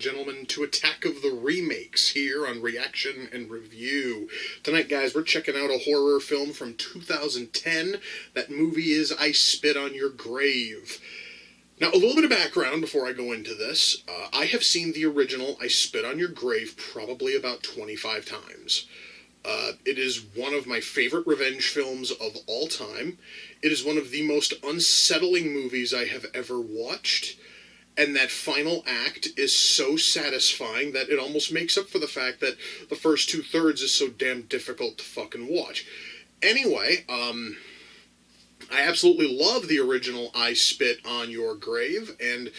and gentlemen, to Attack of the Remakes here on Reaction and Review. Tonight, guys, we're checking out a horror film from 2010. That movie is I Spit on Your Grave. Now, a little bit of background before I go into this. I have seen the original I Spit on Your Grave probably about 25 times. It is one of my favorite revenge films of all time. It is one of the most unsettling movies I have ever watched. And that final act is so satisfying that it almost makes up for the fact that the first two-thirds is so damn difficult to fucking watch. Anyway, I absolutely love the original I Spit on Your Grave, and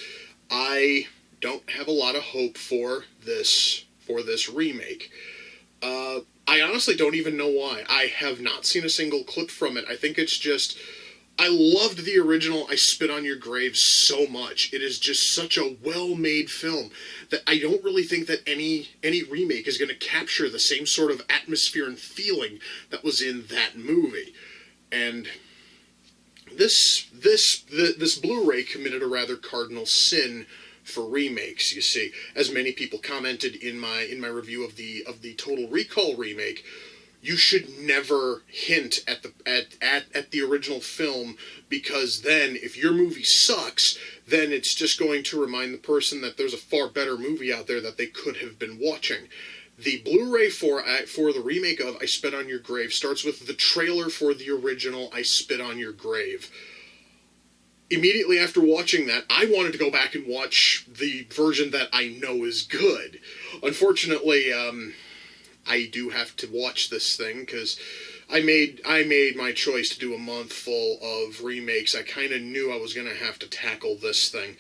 I don't have a lot of hope for this remake. I honestly don't even know why. I have not seen a single clip from it. I think it's just... I loved the original I Spit on Your Grave so much. It is just such a well-made film that I don't really think that any remake is going to capture the same sort of atmosphere and feeling that was in that movie. And this Blu-ray committed a rather cardinal sin for remakes, you see. As many people commented in my review of the Total Recall remake, you should never hint at the original film, because then if your movie sucks, then it's just going to remind the person that there's a far better movie out there that they could have been watching. The Blu-ray for the remake of I Spit on Your Grave starts with the trailer for the original I Spit on Your Grave. Immediately after watching that, I wanted to go back and watch the version that I know is good. Unfortunately, I do have to watch this thing because I made my choice to do a month full of remakes. I kind of knew I was going to have to tackle this thing.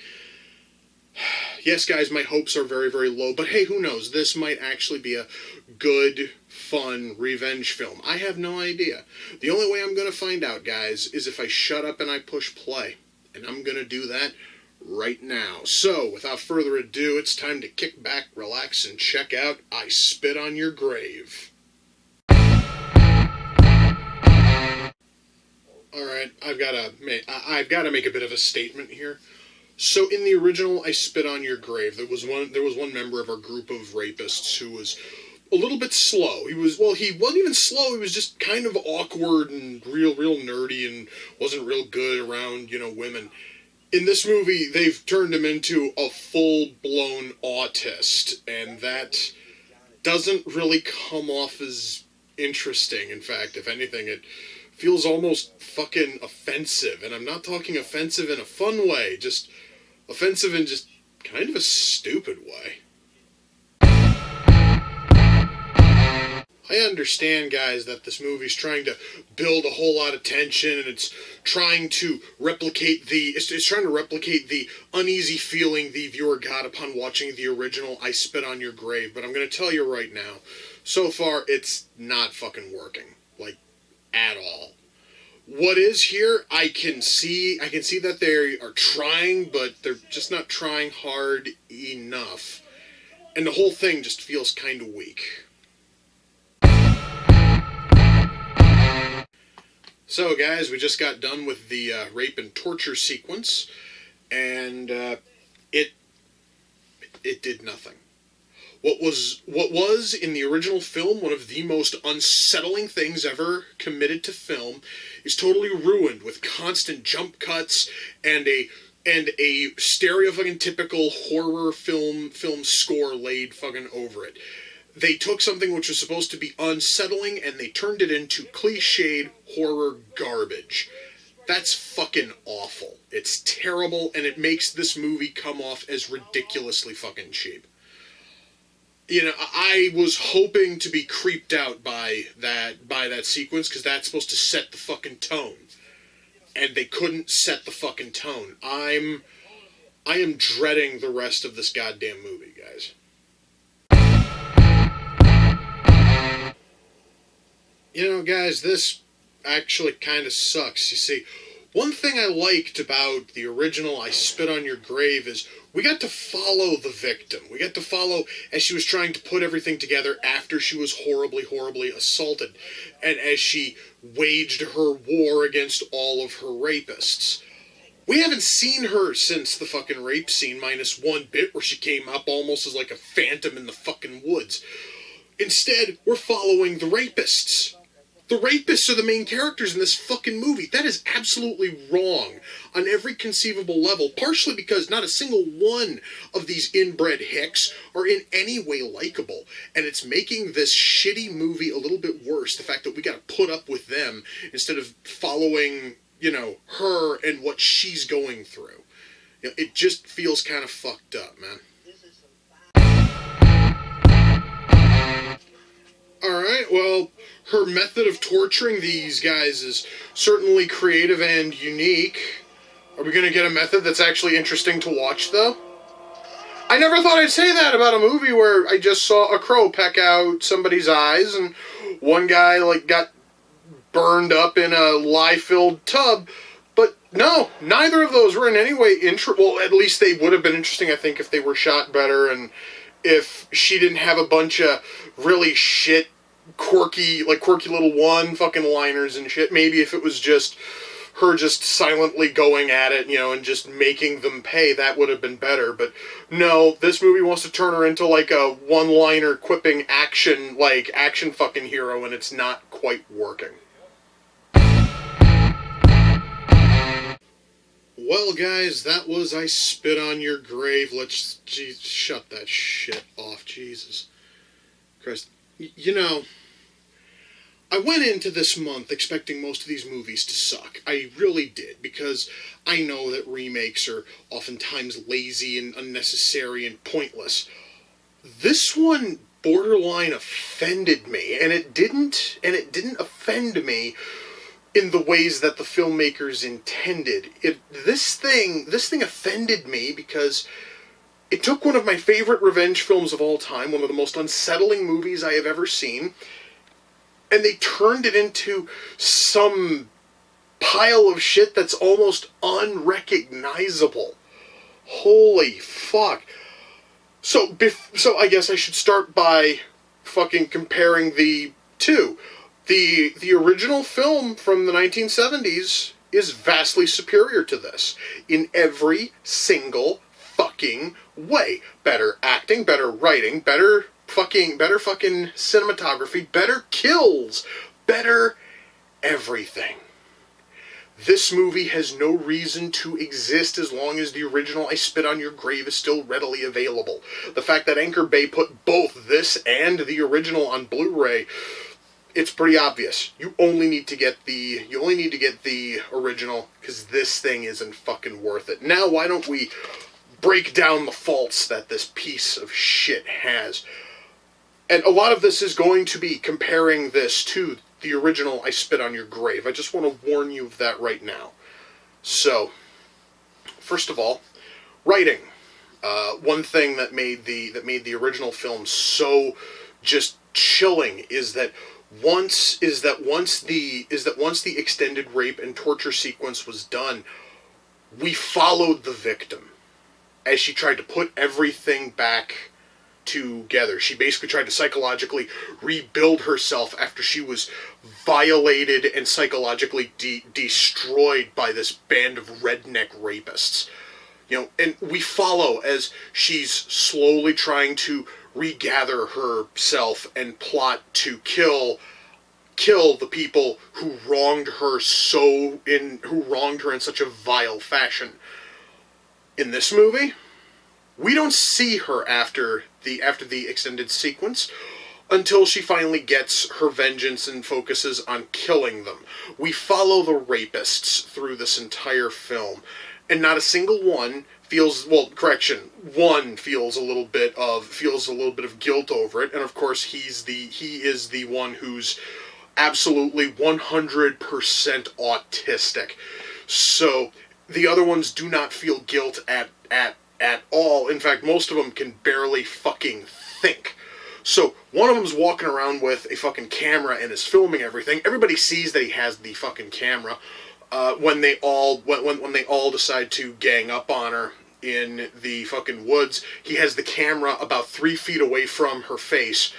Yes, guys, my hopes are very, very low, but hey, who knows? This might actually be a good, fun revenge film. I have no idea. The only way I'm going to find out, guys, is if I shut up and I push play. And I'm going to do that right now. So, without further ado, it's time to kick back, relax, and check out I Spit on Your Grave. Alright, I've got to make a bit of a statement here. So, in the original I Spit on Your Grave, there was one member of our group of rapists who was a little bit slow. He wasn't even slow, he was just kind of awkward and real nerdy and wasn't real good around, women. In this movie, they've turned him into a full-blown autist, and that doesn't really come off as interesting. In fact, if anything, it feels almost fucking offensive. And I'm not talking offensive in a fun way, just offensive in just kind of a stupid way. I understand, guys, that this movie's trying to build a whole lot of tension, and it's trying to replicate the uneasy feeling the viewer got upon watching the original I Spit on Your Grave. But I'm going to tell you right now, so far it's not fucking working, like, at all. What is here, I can see that they are trying, but they're just not trying hard enough, and the whole thing just feels kind of weak. So, guys, we just got done with the rape and torture sequence, and it did nothing. What was in the original film one of the most unsettling things ever committed to film is totally ruined with constant jump cuts and a stereotypical horror film score laid fucking over it. They took something which was supposed to be unsettling and they turned it into cliched horror garbage. That's fucking awful. It's terrible, and it makes this movie come off as ridiculously fucking cheap. I was hoping to be creeped out by that sequence, because that's supposed to set the fucking tone. And they couldn't set the fucking tone. I am dreading the rest of this goddamn movie, guys. Guys, this actually kind of sucks. You see, one thing I liked about the original I Spit on Your Grave is we got to follow the victim. We got to follow as she was trying to put everything together after she was horribly, horribly assaulted, and as she waged her war against all of her rapists. We haven't seen her since the fucking rape scene, minus one bit where she came up almost as like a phantom in the fucking woods. Instead, we're following the rapists. The rapists are the main characters in this fucking movie. That is absolutely wrong on every conceivable level, partially because not a single one of these inbred hicks are in any way likable, and it's making this shitty movie a little bit worse, the fact that we gotta put up with them instead of following, her and what she's going through. It just feels kind of fucked up, man. Alright, well, her method of torturing these guys is certainly creative and unique. Are we going to get a method that's actually interesting to watch, though? I never thought I'd say that about a movie where I just saw a crow peck out somebody's eyes and one guy, got burned up in a lye-filled tub. But no, neither of those were in any way well, at least they would have been interesting, I think, if they were shot better and if she didn't have a bunch of really shit, quirky little one fucking liners and shit. Maybe if it was just her just silently going at it, and just making them pay, that would have been better. But no, this movie wants to turn her into like a one-liner quipping action fucking hero, and it's not quite working. Well, guys, that was I Spit on Your Grave. Shut that shit off, Jesus Christ. I went into this month expecting most of these movies to suck. I really did, because I know that remakes are oftentimes lazy and unnecessary and pointless. This one borderline offended me, and it didn't offend me in the ways that the filmmakers intended. This thing offended me because it took one of my favorite revenge films of all time, one of the most unsettling movies I have ever seen, and they turned it into some pile of shit that's almost unrecognizable. Holy fuck. So I guess I should start by fucking comparing the two. The original film from the 1970s is vastly superior to this in every single fucking way. Better acting, better writing, better fucking cinematography, better kills, better everything. This movie has no reason to exist as long as the original I Spit on Your Grave is still readily available. The fact that Anchor Bay put both this and the original on Blu-ray, it's pretty obvious. You only need to get the original, because this thing isn't fucking worth it. Now, why don't we break down the faults that this piece of shit has? And a lot of this is going to be comparing this to the original I Spit on Your Grave. I just want to warn you of that right now. So, first of all, writing. One thing that made the original film so just chilling is that once the extended rape and torture sequence was done, we followed the victim as she tried to put everything back together. She basically tried to psychologically rebuild herself after she was violated and psychologically destroyed by this band of redneck rapists. And we follow as she's slowly trying to regather herself and plot to kill the people who wronged her in such a vile fashion. In this movie, we don't see her after the extended sequence until she finally gets her vengeance and focuses on killing them. We follow the rapists through this entire film, and not a single one one feels a little bit of guilt over it, and of course he is the one who's absolutely 100% autistic. So the other ones do not feel guilt at all. In fact, most of them can barely fucking think. So one of them's walking around with a fucking camera and is filming everything. Everybody sees that he has the fucking camera. When they all decide to gang up on her in the fucking woods, he has the camera about 3 feet away from her face,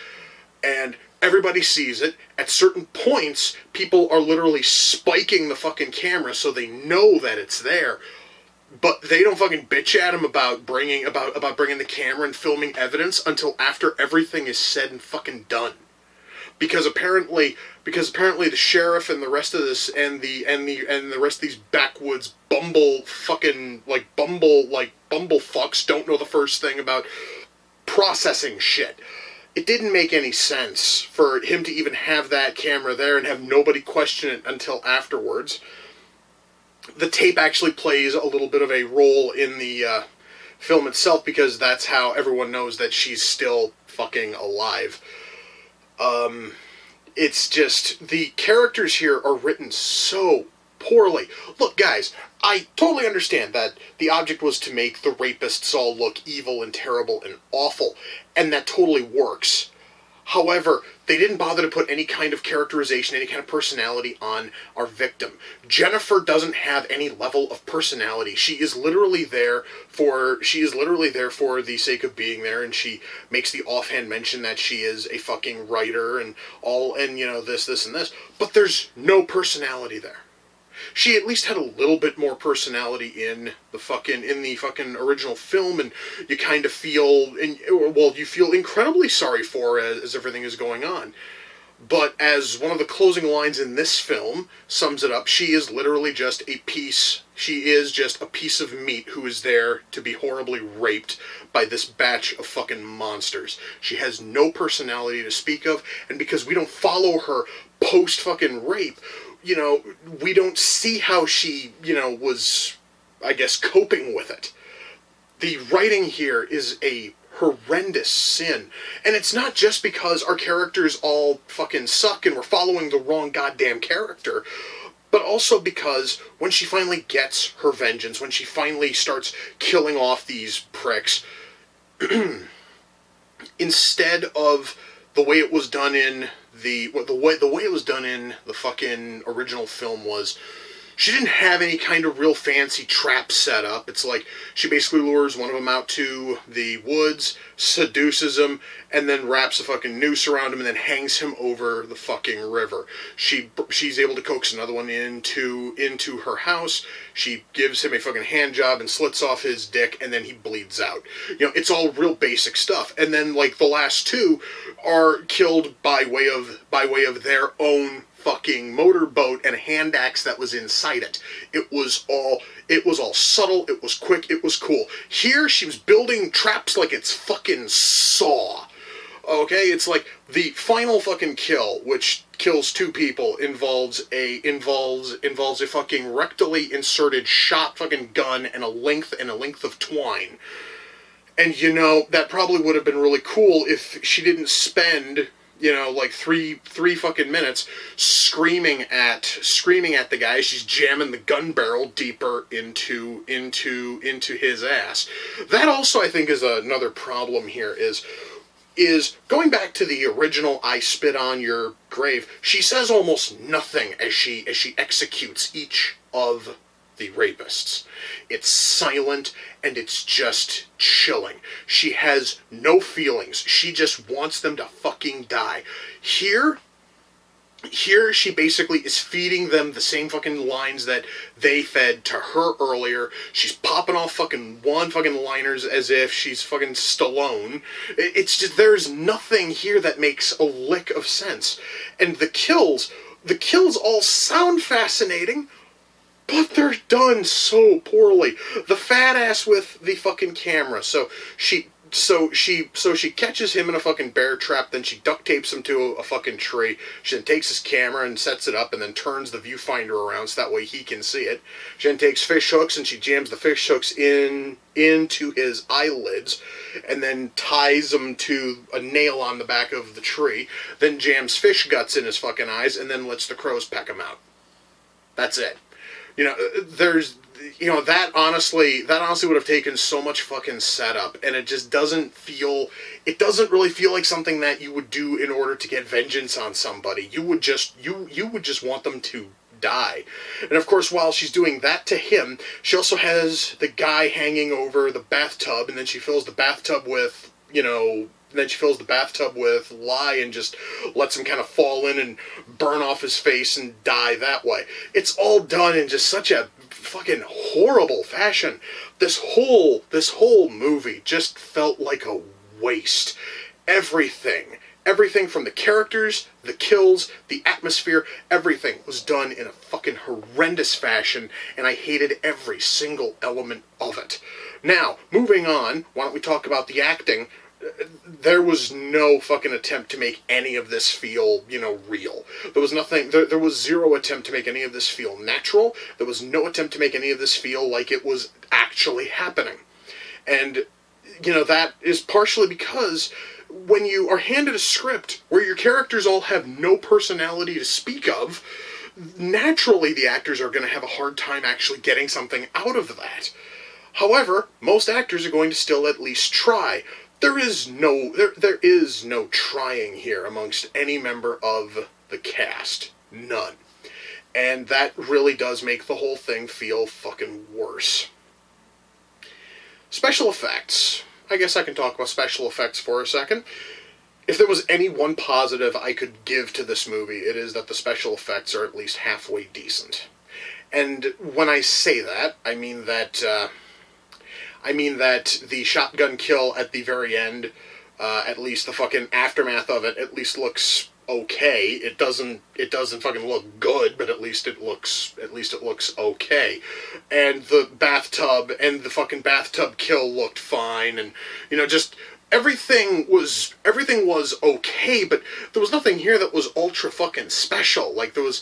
and everybody sees it. At certain points, people are literally spiking the fucking camera so they know that it's there. but they don't fucking bitch at him about bringing the camera and filming evidence until after everything is said and fucking done. Because apparently the sheriff and the rest of this and the rest of these backwoods bumble fucks don't know the first thing about processing shit. It didn't make any sense for him to even have that camera there and have nobody question it until afterwards. The tape actually plays a little bit of a role in the film itself because that's how everyone knows that she's still fucking alive. It's just, the characters here are written so poorly. Look, guys, I totally understand that the object was to make the rapists all look evil and terrible and awful, and that totally works. However, they didn't bother to put any kind of characterization, any kind of personality on our victim. Jennifer doesn't have any level of personality. She is literally there for the sake of being there, and she makes the offhand mention that she is a fucking writer and all, and you know, this and this. But there's no personality there. She at least had a little bit more personality in the fucking original film, and you kind of feel, you feel incredibly sorry for her as everything is going on. But as one of the closing lines in this film sums it up, she is literally just a piece of meat who is there to be horribly raped by this batch of fucking monsters. She has no personality to speak of, and because we don't follow her post-fucking rape, you know, we don't see how she, you know, was, I guess, coping with it. The writing here is a horrendous sin. And it's not just because our characters all fucking suck and we're following the wrong goddamn character, but also because when she finally gets her vengeance, when she finally starts killing off these pricks, instead of the way it was done in the way it was done in the fucking original film was, she didn't have any kind of real fancy trap set up. It's like she basically lures one of them out to the woods, seduces him, and then wraps a fucking noose around him and then hangs him over the fucking river. She's able to coax another one into her house. She gives him a fucking hand job and slits off his dick, and then he bleeds out. You know, it's all real basic stuff. And then like the last two are killed by way of their own fucking motorboat and a hand axe that was inside it. It was all subtle, it was quick, it was cool. Here she was building traps like it's fucking Saw. Okay, it's like the final fucking kill, which kills two people, involves a fucking rectally inserted shot fucking gun and a length of twine. And you know, that probably would have been really cool if she didn't spend, you know, like three fucking minutes screaming at the guy. She's jamming the gun barrel deeper into his ass. That also, I think, is another problem here, is going back to the original I Spit on Your Grave. She says almost nothing as she executes each of the rapists. It's silent and it's just chilling. She has no feelings. She just wants them to fucking die. Here she basically is feeding them the same fucking lines that they fed to her earlier. She's popping off fucking liners as if she's fucking Stallone. It's just, there's nothing here that makes a lick of sense. And the kills all sound fascinating, but they're done so poorly. The fat ass with the fucking camera. So she catches him in a fucking bear trap, then she duct tapes him to a fucking tree. She then takes his camera and sets it up and then turns the viewfinder around so that way he can see it. She then takes fish hooks and she jams the fish hooks into his eyelids and then ties them to a nail on the back of the tree. Then jams fish guts in his fucking eyes and then lets the crows peck him out. That's it. You know, that honestly would have taken so much fucking setup, and it just doesn't really feel like something that you would do in order to get vengeance on somebody. You would just want them to die. And of course, while she's doing that to him, she also has the guy hanging over the bathtub, and then she fills the bathtub with, lye and just lets him kind of fall in and burn off his face and die that way. It's all done in just such a fucking horrible fashion. This whole movie just felt like a waste. Everything from the characters, the kills, the atmosphere, everything was done in a fucking horrendous fashion, and I hated every single element of it. Now, moving on, why don't we talk about the acting? There was no fucking attempt to make any of this feel, real. There was nothing, there was zero attempt to make any of this feel natural. There was no attempt to make any of this feel like it was actually happening. And, that is partially because when you are handed a script where your characters all have no personality to speak of, naturally the actors are going to have a hard time actually getting something out of that. However, most actors are going to still at least try. There is no trying here amongst any member of the cast. None. And that really does make the whole thing feel fucking worse. Special effects. I guess I can talk about special effects for a second. If there was any one positive I could give to this movie, it is that the special effects are at least halfway decent. And when I say that, I mean that the shotgun kill at the very end, at least the fucking aftermath of it, at least looks okay. It doesn't fucking look good, but at least it looks okay. And the fucking bathtub kill looked fine, and just everything was okay, but there was nothing here that was ultra fucking special. Like there was,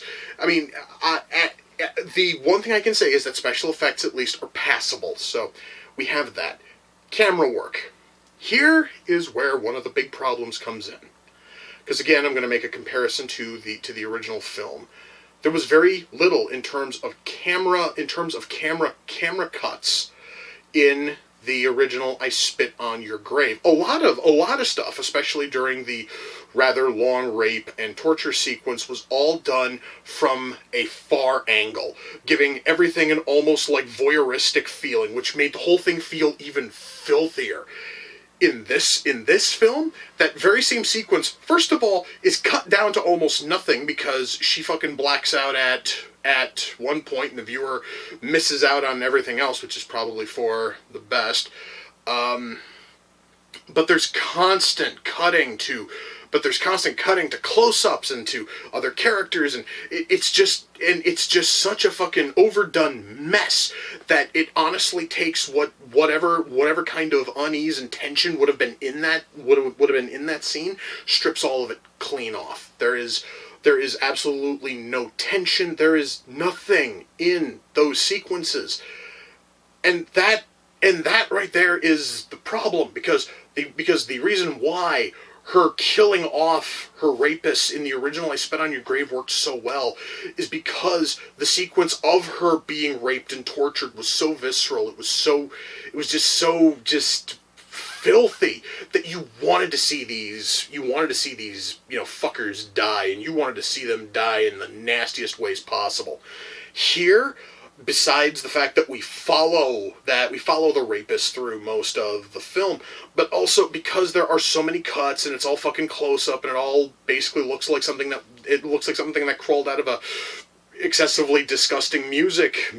the one thing I can say is that special effects at least are passable. So we have that. Camera work. Here is where one of the big problems comes in. Because again, I'm going to make a comparison to the original film. There was very little in terms of camera cuts in the original I Spit on Your Grave. A lot of stuff, especially during the rather long rape and torture sequence, was all done from a far angle, giving everything an almost like voyeuristic feeling, which made the whole thing feel even filthier. In this film, that very same sequence, first of all, is cut down to almost nothing because she fucking blacks out at one point and the viewer misses out on everything else, which is probably for the best. But there's constant cutting to close-ups and to other characters, and it's just such a fucking overdone mess that it honestly takes whatever kind of unease and tension would have been in that scene, strips all of it clean off. There is absolutely no tension. There is nothing in those sequences, and that right there is the problem, because the reason why her killing off her rapists in the original I Spit on Your Grave worked so well is because the sequence of her being raped and tortured was so visceral. It was just so filthy that you wanted to see these fuckers die, and you wanted to see them die in the nastiest ways possible. Here, besides the fact that we follow the rapist through most of the film, but also because there are so many cuts and it's all fucking close up and it all basically looks like something that crawled out of a excessively disgusting music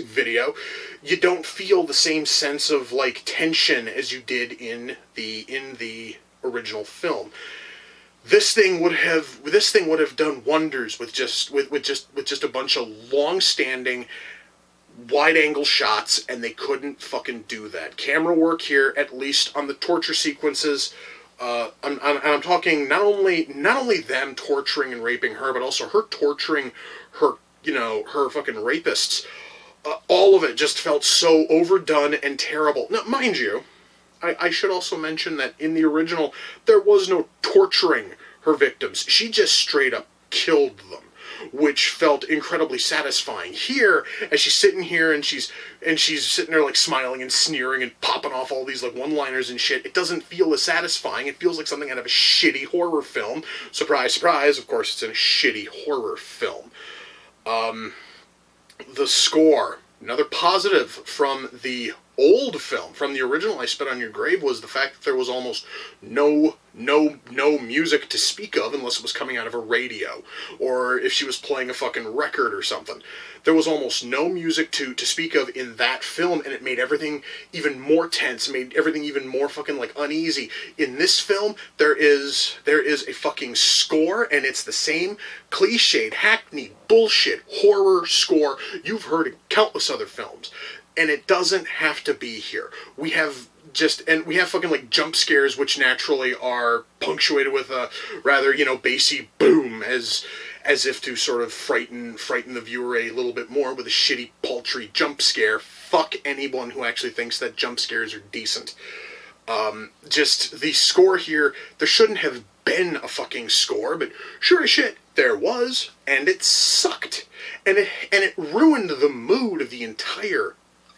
video, you don't feel the same sense of like tension as you did in the original film. This thing would have done wonders with just a bunch of long-standing, wide-angle shots, and they couldn't fucking do that. Camera work here, at least on the torture sequences, I'm talking not only them torturing and raping her, but also her torturing her fucking rapists. All of it just felt so overdone and terrible. Now, mind you, I should also mention that in the original, there was no torturing her victims. She just straight up killed them, which felt incredibly satisfying. Here, as she's sitting here and she's sitting there like smiling and sneering and popping off all these like one-liners and shit, it doesn't feel as satisfying. It feels like something out of a shitty horror film. Surprise, surprise, of course it's in a shitty horror film. The score, another positive from the old film, from the original I Spit on Your Grave, was the fact that there was almost no music to speak of unless it was coming out of a radio, or if she was playing a fucking record or something. There was almost no music to speak of in that film, and it made everything even more tense, made everything even more fucking, like, uneasy. In this film, there is a fucking score, and it's the same cliched, hackneyed, bullshit horror score you've heard in countless other films. And it doesn't have to be here. We have fucking, like, jump scares, which naturally are punctuated with a rather, bassy boom, as if to sort of frighten the viewer a little bit more with a shitty, paltry jump scare. Fuck anyone who actually thinks that jump scares are decent. Just the score here, there shouldn't have been a fucking score, but sure as shit, there was, and it sucked. And it ruined the mood of the entire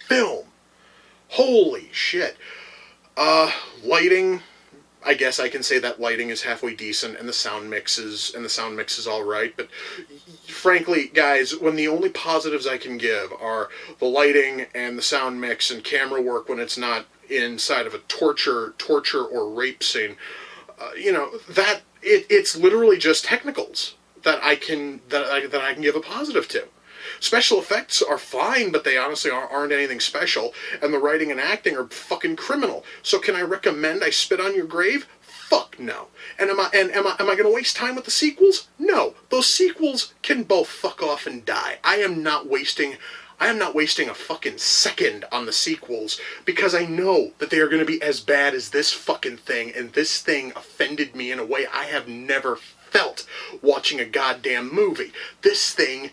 film. Holy shit. Lighting, I guess I can say that lighting is halfway decent, and the sound mix is all right. But frankly, guys, when the only positives I can give are the lighting and the sound mix and camera work when it's not inside of a torture or rape scene, it's literally just technicals that I can give a positive to. Special effects are fine, but they honestly aren't anything special, and the writing and acting are fucking criminal. So can I recommend I Spit on Your Grave? Fuck no. And am I going to waste time with the sequels? No. Those sequels can both fuck off and die. I am not wasting a fucking second on the sequels, because I know that they are going to be as bad as this fucking thing, and this thing offended me in a way I have never felt watching a goddamn movie. This thing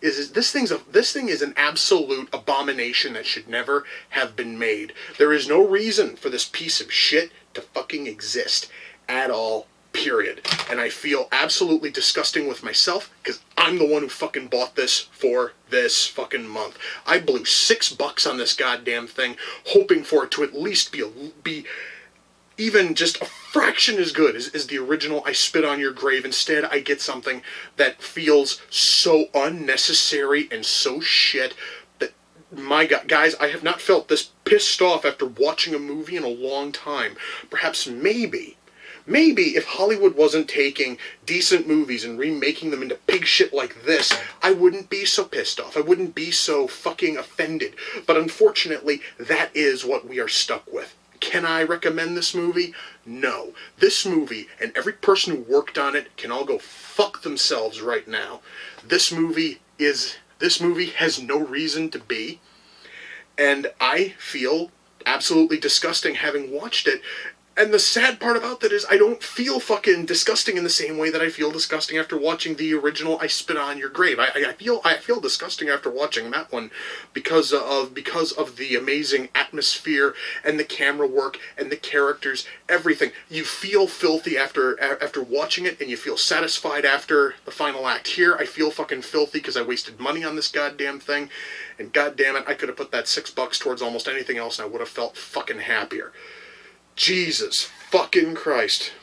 is an absolute abomination that should never have been made. There is no reason for this piece of shit to fucking exist at all, period. And I feel absolutely disgusting with myself, because I'm the one who fucking bought this for this fucking month. I blew $6 on this goddamn thing, hoping for it to at least be even just a fraction as good as the original I Spit on Your Grave. Instead, I get something that feels so unnecessary and so shit that, my God, guys, I have not felt this pissed off after watching a movie in a long time. Perhaps maybe if Hollywood wasn't taking decent movies and remaking them into pig shit like this, I wouldn't be so pissed off. I wouldn't be so fucking offended. But unfortunately, that is what we are stuck with. Can I recommend this movie? No. This movie, and every person who worked on it, can all go fuck themselves right now. This movie has no reason to be, and I feel absolutely disgusting having watched it. And the sad part about that is I don't feel fucking disgusting in the same way that I feel disgusting after watching the original I Spit on Your Grave. I feel disgusting after watching that one because of the amazing atmosphere and the camera work and the characters, everything. You feel filthy after watching it, and you feel satisfied after the final act. Here, I feel fucking filthy because I wasted money on this goddamn thing, and goddamn it, I could have put that $6 towards almost anything else, and I would have felt fucking happier. Jesus fucking Christ.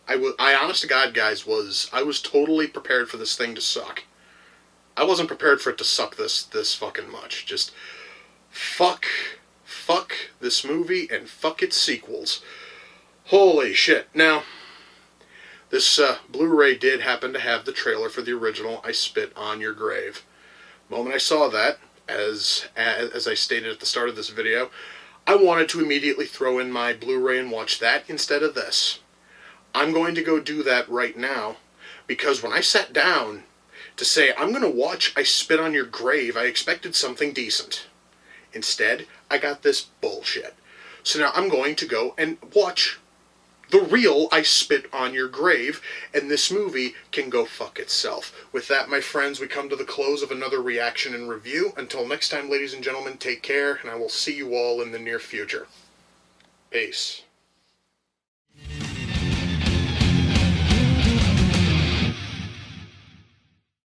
I honest to God, guys, I was totally prepared for this thing to suck. I wasn't prepared for it to suck this fucking much. Just fuck this movie and fuck its sequels. Holy shit. Now, this Blu-ray did happen to have the trailer for the original I Spit on Your Grave. The moment I saw that, as I stated at the start of this video, I wanted to immediately throw in my Blu-ray and watch that instead of this. I'm going to go do that right now, because when I sat down to say, I'm going to watch I Spit on Your Grave, I expected something decent. Instead, I got this bullshit. So now I'm going to go and watch the real I Spit on Your Grave, and this movie can go fuck itself. With that, my friends, we come to the close of another reaction and review. Until next time, ladies and gentlemen, take care, and I will see you all in the near future. Peace.